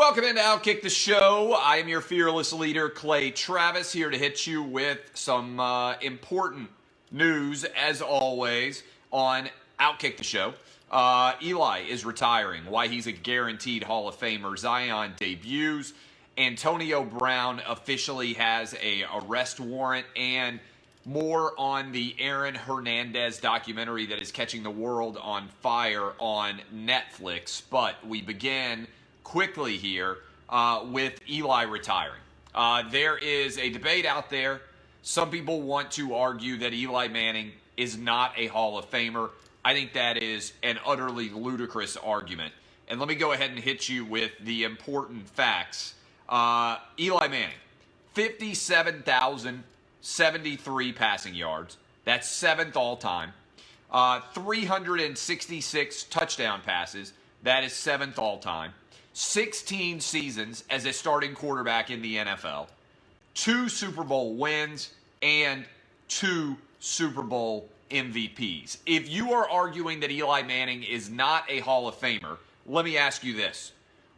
Welcome into Outkick the Show. I am your fearless leader, Clay Travis, here to hit you with some important news, as always, on Outkick the Show. Eli is retiring. Why he's a guaranteed Hall of Famer. Zion debuts. Antonio Brown officially has a arrest warrant, and more on the Aaron Hernandez documentary that is catching the world on fire on Netflix. But we begin quickly here with Eli retiring. There is a debate out there. Some people want to argue that Eli Manning is not a Hall of Famer. I think that is an utterly ludicrous argument. And let me go ahead and hit you with the important facts. Eli Manning, 57,073 passing yards. That's seventh all time. 366 touchdown passes. That is seventh all time. 16 seasons as a starting quarterback in the NFL, 2 Super Bowl wins, and 2 Super Bowl MVPs. If you are arguing that Eli Manning is not a Hall of Famer, let me ask you this.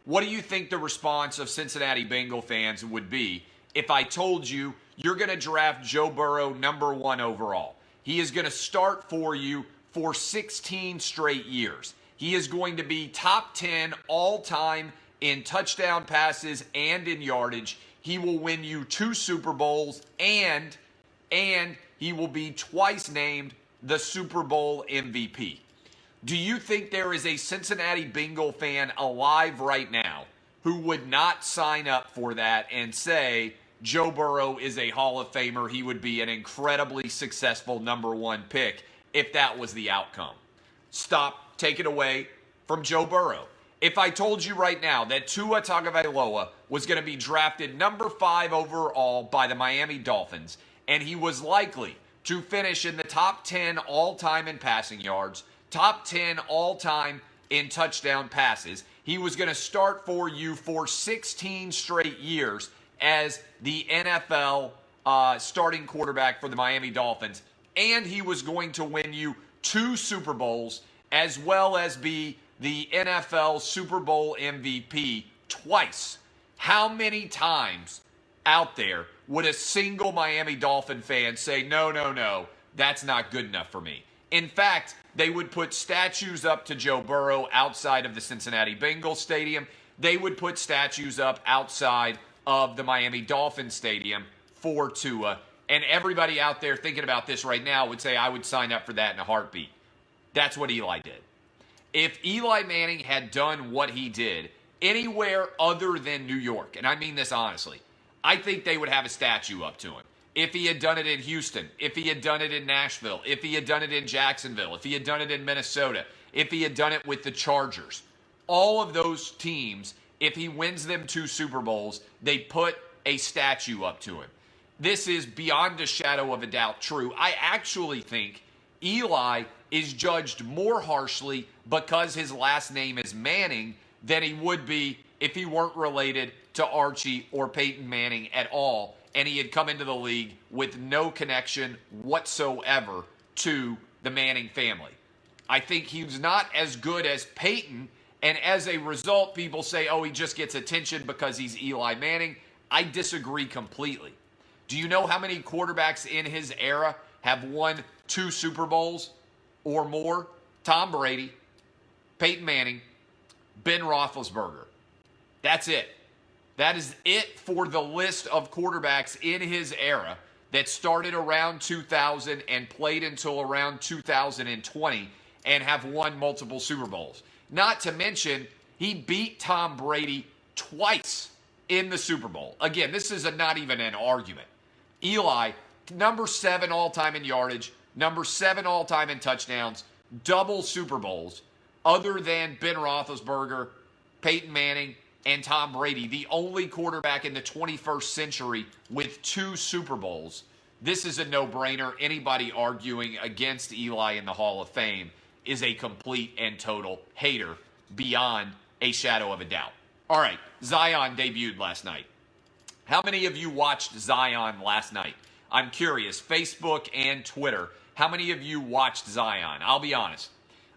What do you think the response of Cincinnati Bengal fans would be if I told you you're going to draft Joe Burrow number 1 overall? He is going to start for you for 16 straight years. He is going to be top 10 all-time in touchdown passes and in yardage. He will win you 2 Super Bowls, and he will be twice named the Super Bowl MVP. Do you think there is a Cincinnati Bengal fan alive right now who would not sign up for that and say Joe Burrow is a Hall of Famer? He would be an incredibly successful number 1 pick if that was the outcome. Stop. Take it away from Joe Burrow. If I told you right now that Tua Tagovailoa was going to be drafted number 5 overall by the Miami Dolphins, and he was likely to finish in the top 10 all-time in passing yards, top 10 all-time in touchdown passes, he was going to start for you for 16 straight years as the NFL starting quarterback for the Miami Dolphins, and he was going to win you 2 Super Bowls, as well as be the NFL Super Bowl MVP twice. How many times out there would a single Miami Dolphin fan say, no, that's not good enough for me? In fact, they would put statues up to Joe Burrow outside of the Cincinnati Bengals Stadium. They would put statues up outside of the Miami Dolphin Stadium for Tua. And everybody out there thinking about this right now would say, I would sign up for that in a heartbeat. That's what Eli did. If Eli Manning had done what he did anywhere other than New York, and I mean this honestly, I think they would have a statue up to him. If he had done it in Houston, if he had done it in Nashville, if he had done it in Jacksonville, if he had done it in Minnesota, if he had done it with the Chargers, all of those teams, if he wins them 2 Super Bowls, they put a statue up to him. This is beyond a shadow of a doubt true. I actually think Eli is judged more harshly because his last name is Manning than he would be if he weren't related to Archie or Peyton Manning at all, and he had come into the league with no connection whatsoever to the Manning family. I think he's not as good as Peyton, and as a result, people say, oh, he just gets attention because he's Eli Manning. I disagree completely. Do you know how many quarterbacks in his era have won 2 Super Bowls or more? Tom Brady, Peyton Manning, Ben Roethlisberger. That's it. That is it for the list of quarterbacks in his era that started around 2000 and played until around 2020 and have won multiple Super Bowls. Not to mention, he beat Tom Brady twice in the Super Bowl. Again, this is not even an argument. Eli, number 7 all-time in yardage, number 7 all-time in touchdowns, double Super Bowls, other than Ben Roethlisberger, Peyton Manning, and Tom Brady, the only quarterback in the 21st century with 2 Super Bowls. This is a no-brainer. Anybody arguing against Eli in the Hall of Fame is a complete and total hater beyond a shadow of a doubt. All right, Zion debuted last night. How many of you watched Zion last night? I'm curious, Facebook and Twitter, how many of you watched Zion? I'll be honest.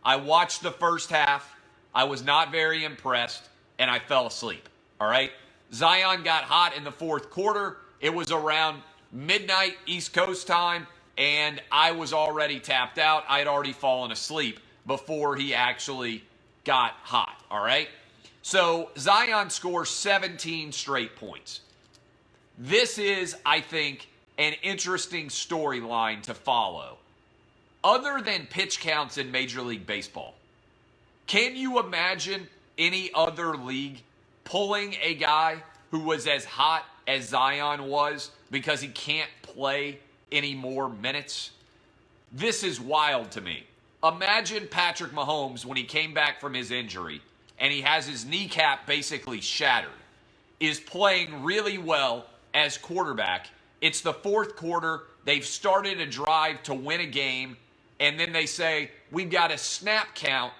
I watched the first half. I was not very impressed, and I fell asleep. all right? Zion got hot in the fourth quarter. It was around midnight East Coast time, and I was already tapped out. I had already fallen asleep before he actually got hot, all right? So Zion scores 17 straight points. This is, I think, an interesting storyline to follow. Other than pitch counts in Major League Baseball, can you imagine any other league pulling a guy who was as hot as Zion was because he can't play any more minutes? This is wild to me. Imagine Patrick Mahomes when he came back from his injury and he has his kneecap basically shattered, is playing really well as quarterback. It's the fourth quarter. They've started a drive to win a game, and then they say, we've got a snap count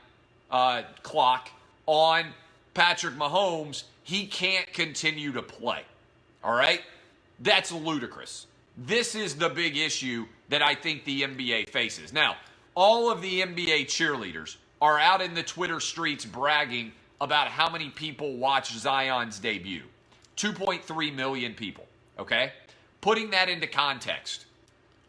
clock on Patrick Mahomes. He can't continue to play. All right? That's ludicrous. This is the big issue that I think the NBA faces. Now, all of the NBA cheerleaders are out in the Twitter streets bragging about how many people watched Zion's debut. 2.3 million people, okay? Putting that into context,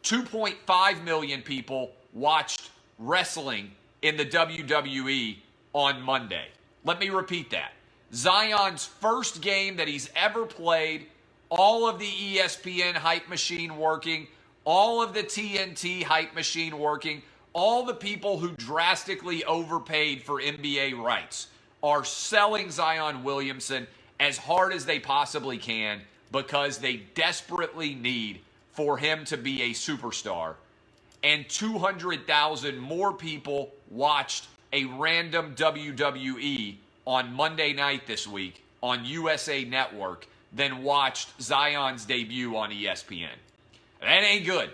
2.5 million people watched wrestling in the WWE on Monday. Let me repeat that. Zion's first game that he's ever played, all of the ESPN hype machine working, all of the TNT hype machine working, all the people who drastically overpaid for NBA rights are selling Zion Williamson as hard as they possibly can because they desperately need for him to be a superstar. And 200,000 more people watched a random WWE on Monday night this week on USA Network than watched Zion's debut on ESPN. That ain't good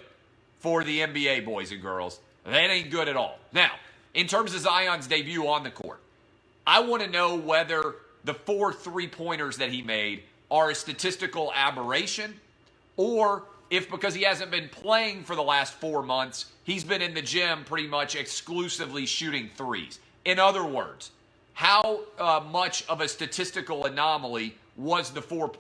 for the NBA, boys and girls. That ain't good at all. Now, in terms of Zion's debut on the court, I want to know whether the 4 3-pointers that he made are a statistical aberration, or if because he hasn't been playing for the last 4 months, he's been in the gym pretty much exclusively shooting threes. In other words, how much of a statistical anomaly was the four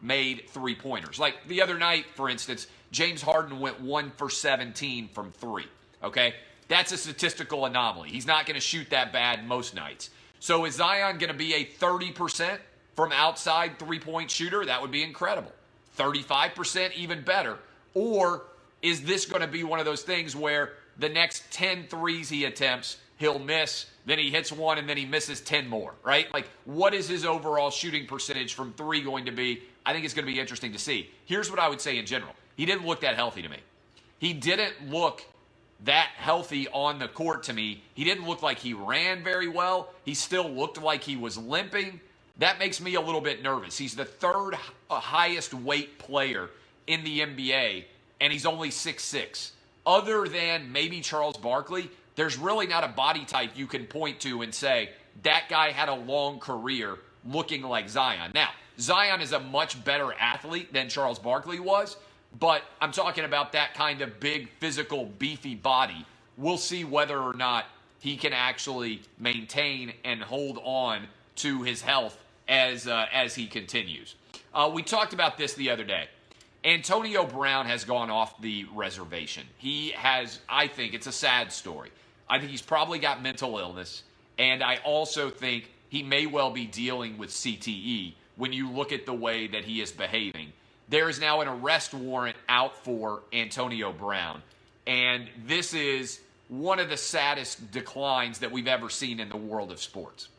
made 3-pointers? Like the other night, for instance, James Harden went 1 for 17 from 3. Okay? That's a statistical anomaly. He's not going to shoot that bad most nights. So is Zion going to be a 30% from outside 3-point shooter? That would be incredible. 35%, even better. Or is this going to be one of those things where the next 10 threes he attempts, he'll miss, then he hits one, and then he misses 10 more, right? Like, what is his overall shooting percentage from 3 going to be? I think it's going to be interesting to see. Here's what I would say in general. He didn't look that healthy to me. He didn't look that healthy on the court to me. He didn't look like he ran very well. He still looked like he was limping. That makes me a little bit nervous. He's the third highest weight player in the NBA, and he's only 6'6". Other than maybe Charles Barkley, there's really not a body type you can point to and say, that guy had a long career looking like Zion. Now, Zion is a much better athlete than Charles Barkley was, but I'm talking about that kind of big, physical, beefy body. We'll see whether or not he can actually maintain and hold on to his health as he continues. We talked about this the other day. Antonio Brown has gone off the reservation. He has, I think, it's a sad story. I think he's probably got mental illness, and I also think he may well be dealing with CTE when you look at the way that he is behaving. There is now an arrest warrant out for Antonio Brown, and this is one of the saddest declines that we've ever seen in the world of sports.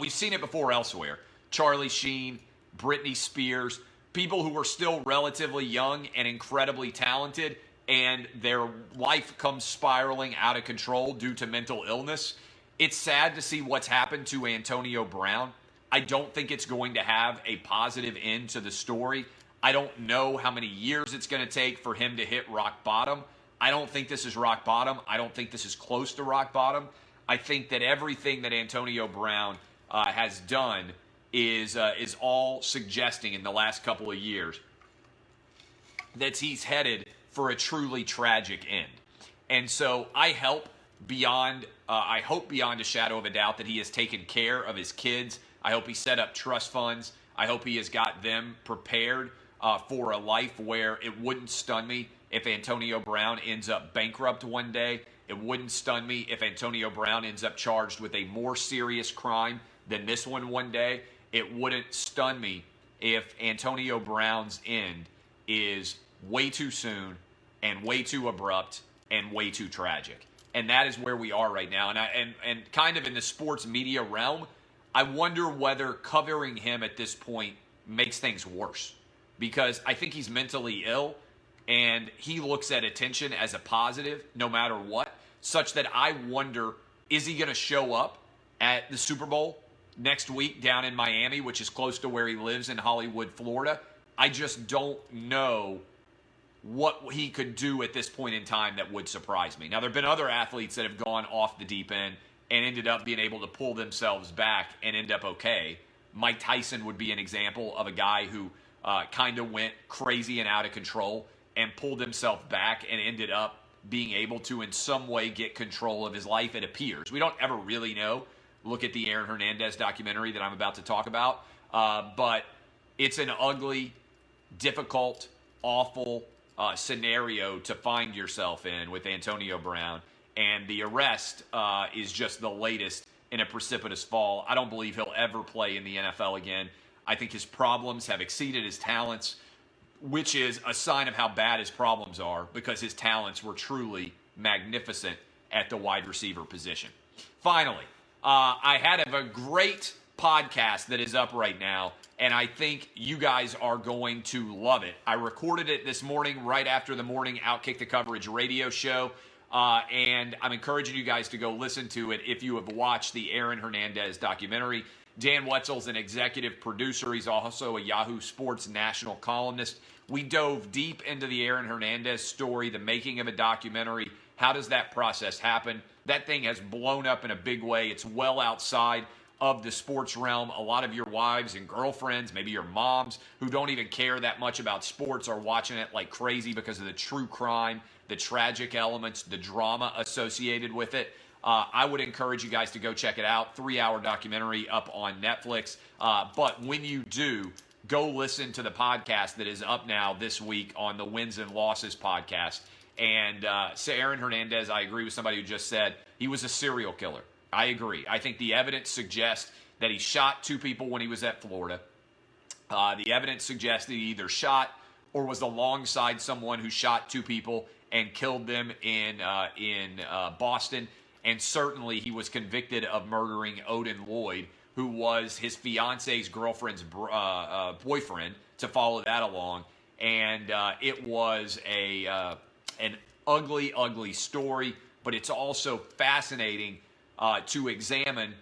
We've seen it before elsewhere. Charlie Sheen, Britney Spears, people who were still relatively young and incredibly talented, and their life comes spiraling out of control due to mental illness. It's sad to see what's happened to Antonio Brown. I don't think it's going to have a positive end to the story. I don't know how many years it's going to take for him to hit rock bottom. I don't think this is rock bottom. I don't think this is close to rock bottom. I think that everything that Antonio Brown has done is all suggesting in the last couple of years that he's headed for a truly tragic end. And so I hope beyond a shadow of a doubt that he has taken care of his kids I hope he set up trust funds. I hope he has got them prepared for a life where it wouldn't stun me if Antonio Brown ends up bankrupt one day. It wouldn't stun me if Antonio Brown ends up charged with a more serious crime than this one day. It wouldn't stun me if Antonio Brown's end is way too soon and way too abrupt and way too tragic. And that is where we are right now. And kind of in the sports media realm, I wonder whether covering him at this point makes things worse. Because I think he's mentally ill, and he looks at attention as a positive no matter what, such that I wonder, is he going to show up at the Super Bowl next week down in Miami, which is close to where he lives in Hollywood, Florida? I just don't know what he could do at this point in time that would surprise me. Now, there have been other athletes that have gone off the deep end and ended up being able to pull themselves back and end up okay. Mike Tyson would be an example of a guy who kind of went crazy and out of control and pulled himself back and ended up being able to in some way get control of his life, it appears. We don't ever really know. Look at the Aaron Hernandez documentary that I'm about to talk about. But it's an ugly, difficult, awful scenario to find yourself in with Antonio Brown. And the arrest is just the latest in a precipitous fall. I don't believe he'll ever play in the NFL again. I think his problems have exceeded his talents, which is a sign of how bad his problems are, because his talents were truly magnificent at the wide receiver position. Finally, I had a great podcast that is up right now, and I think you guys are going to love it. I recorded it this morning right after the morning Outkick the Coverage radio show, and I'm encouraging you guys to go listen to it if you have watched the Aaron Hernandez documentary. Dan Wetzel's an executive producer. He's also a Yahoo Sports national columnist. We dove deep into the Aaron Hernandez story, the making of a documentary. How does that process happen? That thing has blown up in a big way. It's well outside of the sports realm. A lot of your wives and girlfriends, maybe your moms, who don't even care that much about sports are watching it like crazy because of the true crime, the tragic elements, the drama associated with it. I would encourage you guys to go check it out. 3-hour documentary up on Netflix. But when you do, go listen to the podcast that is up now this week on the Wins and Losses podcast. And so Aaron Hernandez, I agree with somebody who just said he was a serial killer. I agree. I think the evidence suggests that he shot 2 people when he was at Florida. The evidence suggests that he either shot or was alongside someone who shot 2 people and killed them in Boston. And certainly he was convicted of murdering Odin Lloyd, who was his fiance's girlfriend's boyfriend, to follow that along. And it was an ugly, ugly story, but it's also fascinating to examine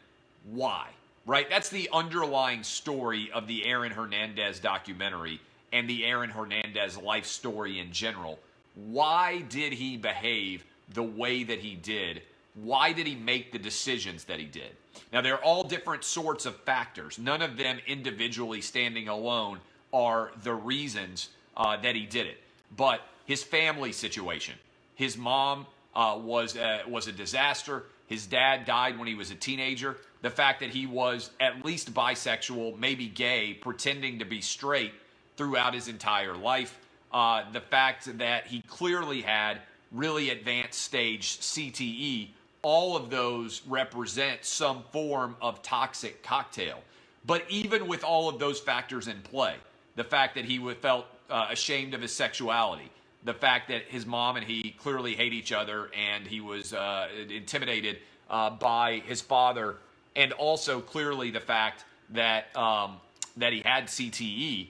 why, right? That's the underlying story of the Aaron Hernandez documentary and the Aaron Hernandez life story in general. Why did he behave the way that he did? Why did he make the decisions that he did? Now, they're all different sorts of factors. None of them individually standing alone are the reasons that he did it. But his family situation. His mom was a disaster. His dad died when he was a teenager. The fact that he was at least bisexual, maybe gay, pretending to be straight throughout his entire life. The fact that he clearly had really advanced stage CTE. All of those represent some form of toxic cocktail. But even with all of those factors in play, the fact that he felt ashamed of his sexuality, the fact that his mom and he clearly hate each other, and he was intimidated by his father, and also clearly the fact that that he had CTE,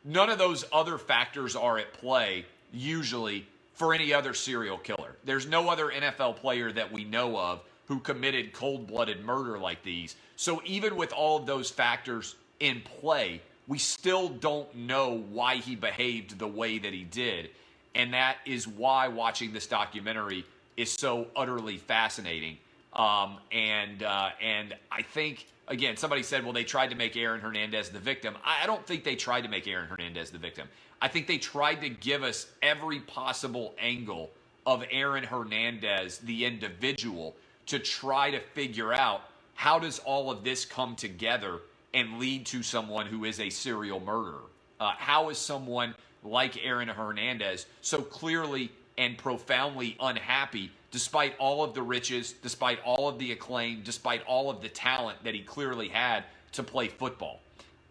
none of those other factors are at play usually for any other serial killer. There's no other NFL player that we know of who committed cold-blooded murder like these. So even with all of those factors in play, we still don't know why he behaved the way that he did. And that is why watching this documentary is so utterly fascinating. And I think, again, somebody said, well, they tried to make Aaron Hernandez the victim. I don't think they tried to make Aaron Hernandez the victim. I think they tried to give us every possible angle of Aaron Hernandez, the individual, to try to figure out how does all of this come together and lead to someone who is a serial murderer? How is someone like Aaron Hernandez so clearly and profoundly unhappy despite all of the riches, despite all of the acclaim, despite all of the talent that he clearly had to play football?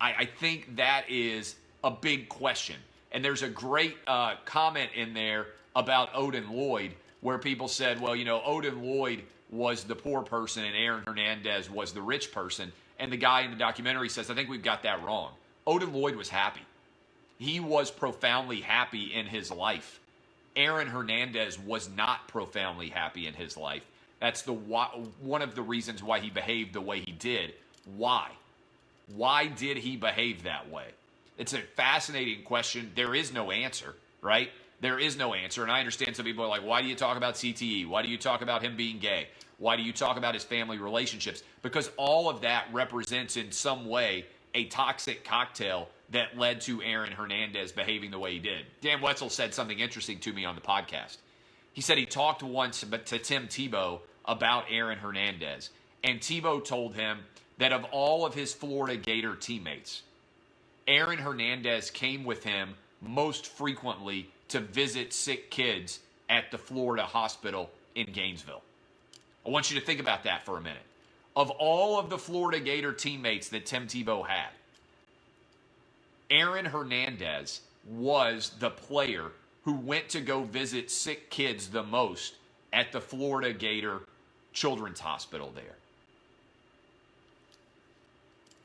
I think that is a big question. And there's a great comment in there about Odin Lloyd where people said, well, Odin Lloyd was the poor person and Aaron Hernandez was the rich person. And the guy in the documentary says, I think we've got that wrong. Odin Lloyd was happy. He was profoundly happy in his life. Aaron Hernandez was not profoundly happy in his life. That's one of the reasons why he behaved the way he did. Why? Why did he behave that way? It's a fascinating question. There is no answer, right? There is no answer. And I understand some people are like, why do you talk about CTE? Why do you talk about him being gay? Why do you talk about his family relationships? Because all of that represents in some way a toxic cocktail that led to Aaron Hernandez behaving the way he did. Dan Wetzel said something interesting to me on the podcast. He said he talked once to Tim Tebow about Aaron Hernandez. And Tebow told him that of all of his Florida Gator teammates, Aaron Hernandez came with him most frequently to visit sick kids at the Florida hospital in Gainesville. I want you to think about that for a minute. Of all of the Florida Gator teammates that Tim Tebow had, Aaron Hernandez was the player who went to go visit sick kids the most at the Florida Gator Children's Hospital there.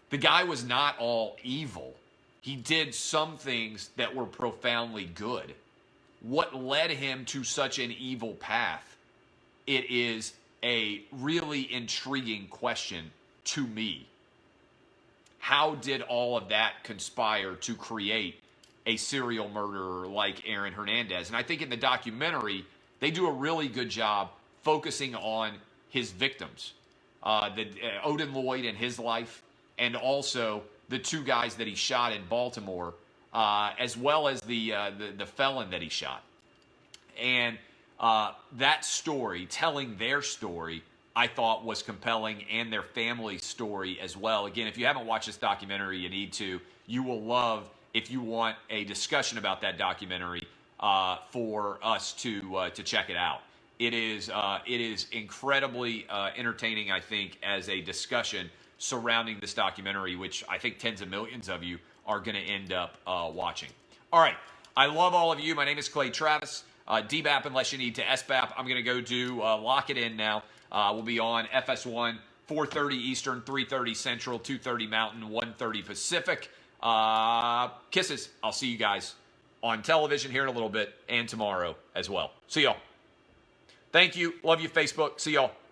The guy was not all evil. He did some things that were profoundly good. What led him to such an evil path? It is a really intriguing question to me. How did all of that conspire to create a serial murderer like Aaron Hernandez? And I think in the documentary, they do a really good job focusing on his victims, Odin Lloyd and his life, and also the two guys that he shot in Baltimore, as well as the felon that he shot. And that story, telling their story, I thought was compelling, and their family's story as well. Again, if you haven't watched this documentary, you need to. You will love, if you want a discussion about that documentary, for us to check it out. It is incredibly entertaining, I think, as a discussion surrounding this documentary, which I think tens of millions of you are going to end up watching. All right. I love all of you. My name is Clay Travis. DBAP unless you need to SBAP. I'm going to go do Lock It In now. We'll be on FS1, 4:30 Eastern, 3:30 Central, 2:30 Mountain, 1:30 Pacific. Kisses. I'll see you guys on television here in a little bit and tomorrow as well. See y'all. Thank you. Love you, Facebook. See y'all.